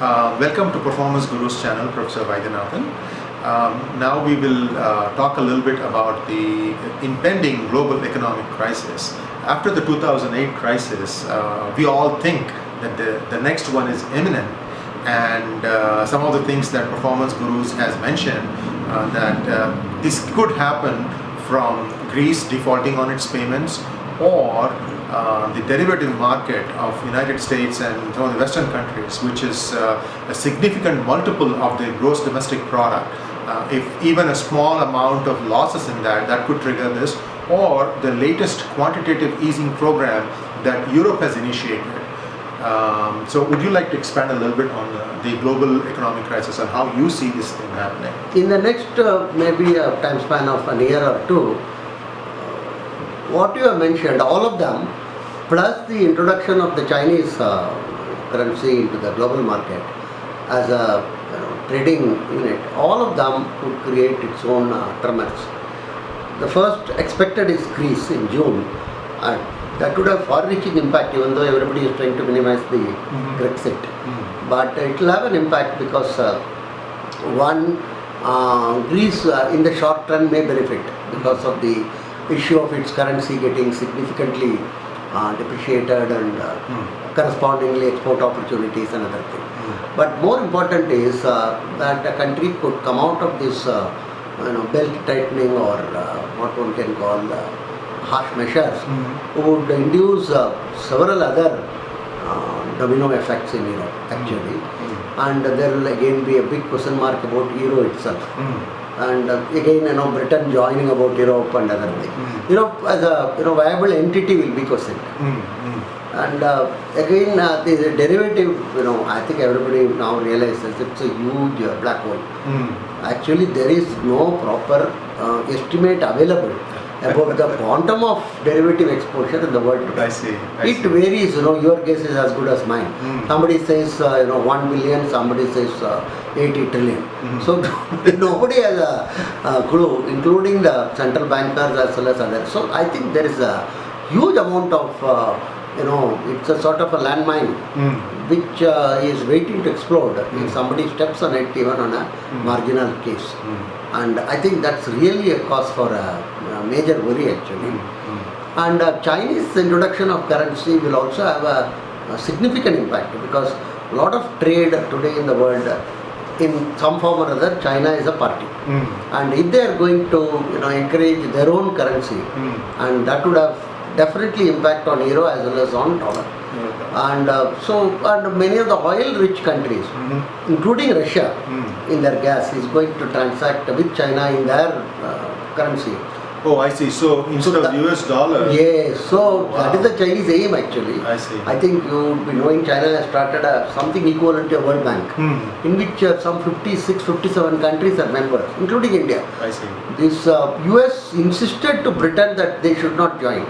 Welcome to Performance Guru's channel, Professor Vaidyanathan. Now we will talk a little bit about the impending global economic crisis. After the 2008 crisis, we all think that the next one is imminent, and some of the things that Performance Gurus has mentioned that this could happen from Greece defaulting on its payments, or the derivative market of United States and some of the Western countries, which is a significant multiple of the gross domestic product. If even a small amount of losses in that could trigger this, or the latest quantitative easing program that Europe has initiated. So would you like to expand a little bit on the global economic crisis and how you see this thing happening? In the next maybe a time span of a year or two, what you have mentioned, all of them, plus the introduction of the Chinese currency into the global market as a trading unit, all of them could create its own tremors. The first expected is Greece in June, and that would have far-reaching impact, even though everybody is trying to minimize the Brexit. But it will have an impact because Greece in the short run may benefit because of the issue of its currency getting significantly depreciated and correspondingly export opportunities and other things. But more important is that a country could come out of this belt tightening, or what one can call harsh measures, would induce several other domino effects in Europe actually, and there will again be a big question mark about Euro itself. And again, Britain joining about Europe and other things. Europe as a viable entity will be questioned. And again, the derivative, I think everybody now realizes it's a huge black hole. Actually, there is no proper estimate available about the quantum of derivative exposure in the world today. I see. It varies, your guess is as good as mine. Somebody says 1 billion, somebody says 80 trillion. So nobody has a clue, including the central bankers as well as others. So I think there is a huge amount of, it's a sort of a landmine which is waiting to explode if somebody steps on it, even on a marginal case. And I think that's really a cause for a major worry actually. And Chinese introduction of currency will also have a significant impact, because a lot of trade today in the world, in some form or other, China is a party. And if they are going to encourage their own currency, and that would have definitely impact on euro as well as on dollar. And and many of the oil-rich countries, including Russia, in their gas, is going to transact with China in their currency. Oh, I see. So instead of US dollar. Yes. So that is the Chinese aim actually. I see. I think you would be knowing China has started something equivalent to a World Bank, in which some 56, 57 countries are members, including India. I see. This US insisted to Britain that they should not join,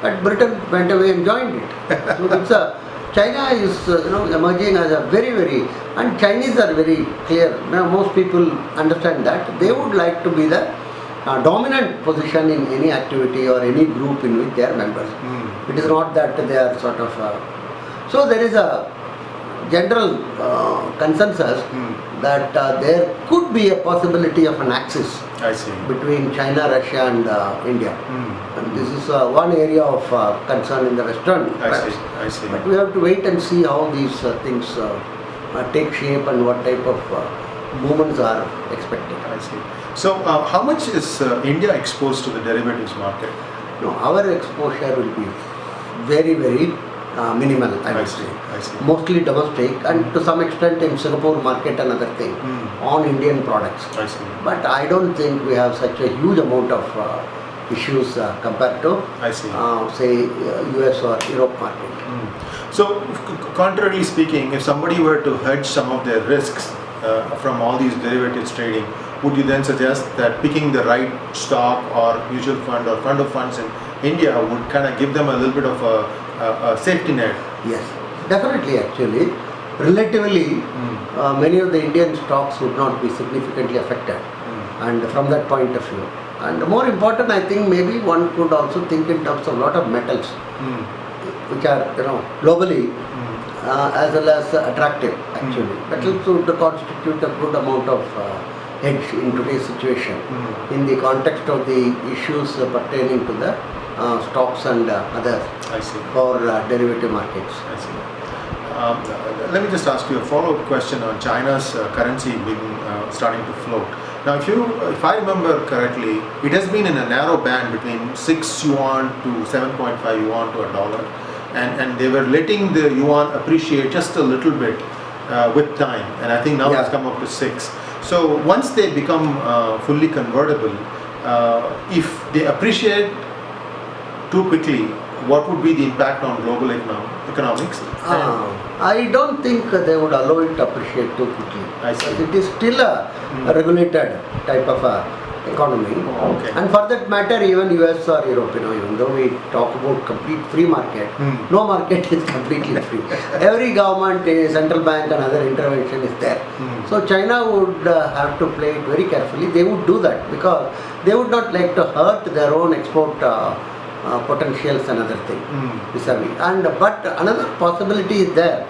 but Britain went away and joined it. So it's China is emerging as a very, and Chinese are very clear. Now most people understand that they would like to be the dominant position in any activity or any group in which they are members. It is not that they are sort of so there is a general consensus that there could be a possibility of an axis between China, Russia and India. And this is one area of concern in the Western press. I see. But we have to wait and see how these things take shape and what type of movements are expected. I see. So how much is India exposed to the derivatives market? No, our exposure will be very, minimal, I would say. I see. Mostly domestic, and to some extent in Singapore market and other thing on Indian products. I see. But I don't think we have such a huge amount of issues compared to say US or Europe market. So contrarily speaking, if somebody were to hedge some of their risks from all these derivatives trading, would you then suggest that picking the right stock or mutual fund or fund of funds in India would kind of give them a little bit of a safety net? Yes, definitely actually. Relatively, many of the Indian stocks would not be significantly affected, and from that point of view. And more important, I think maybe one could also think in terms of a lot of metals, which are globally as well as attractive actually. That would constitute a good amount of hedge in today's situation in the context of the issues pertaining to the stocks and others for derivative markets. I see. Let me just ask you a follow-up question on China's currency being starting to float. Now, if I remember correctly, it has been in a narrow band between 6 yuan to 7.5 yuan to a dollar, and they were letting the yuan appreciate just a little bit with time, and I think now it's come up to 6. So once they become fully convertible, if they appreciate too quickly, what would be the impact on global economics? I don't think they would allow it to appreciate too quickly. I see. It is still a regulated type of economy. And for that matter, even US or Europe, even though we talk about complete free market, no market is completely free. Every government, central bank and other intervention is there. So China would have to play it very carefully. They would do that because they would not like to hurt their own export potentials and other thing vis-a-vis. But another possibility is there.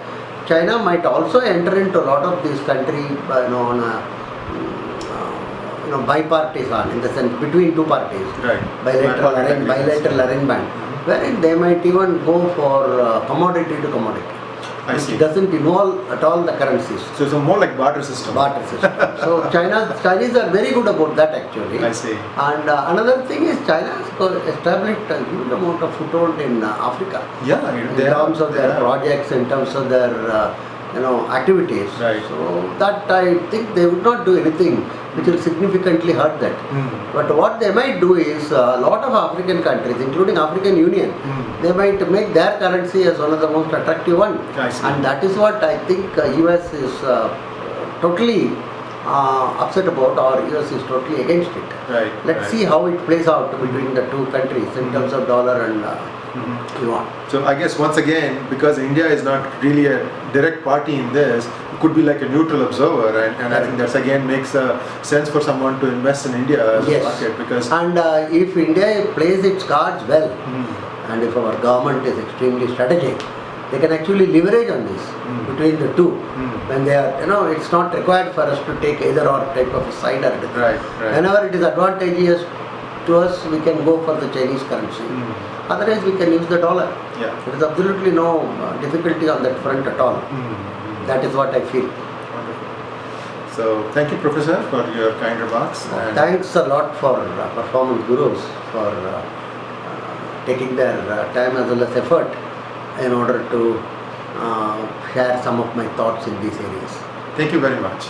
China might also enter into a lot of these countries on a bipartisan, in the sense between two parties, bilateral arrangement, wherein they might even go for commodity to commodity. It doesn't involve at all the currencies. So it's more like barter system. So Chinese are very good about that actually. I see. And another thing is China has established a huge amount of foothold in Africa. Yeah, in terms of their projects, in terms of their activities. So that I think they would not do anything which will significantly hurt that. But what they might do is a lot of African countries, including African Union, they might make their currency as one of the most attractive one. And that is what I think US is totally upset about, or US is totally against it. Let's see how it plays out between the two countries in terms of dollar and yuan. So I guess once again, because India is not really a direct party in this, it could be like a neutral observer, and I think that again makes sense for someone to invest in India as a market. Because if India plays its cards well, and if our government is extremely strategic, they can actually leverage on this between the two. When they are, it's not required for us to take either or type of a side or different. Whenever it is advantageous to us, we can go for the Chinese currency. Otherwise, we can use the dollar. There is absolutely no difficulty on that front at all. That is what I feel. Wonderful. So, thank you, Professor, for your kind remarks. Thanks a lot for Performance Gurus for taking their time as well as effort in order to share some of my thoughts in these areas. Thank you very much.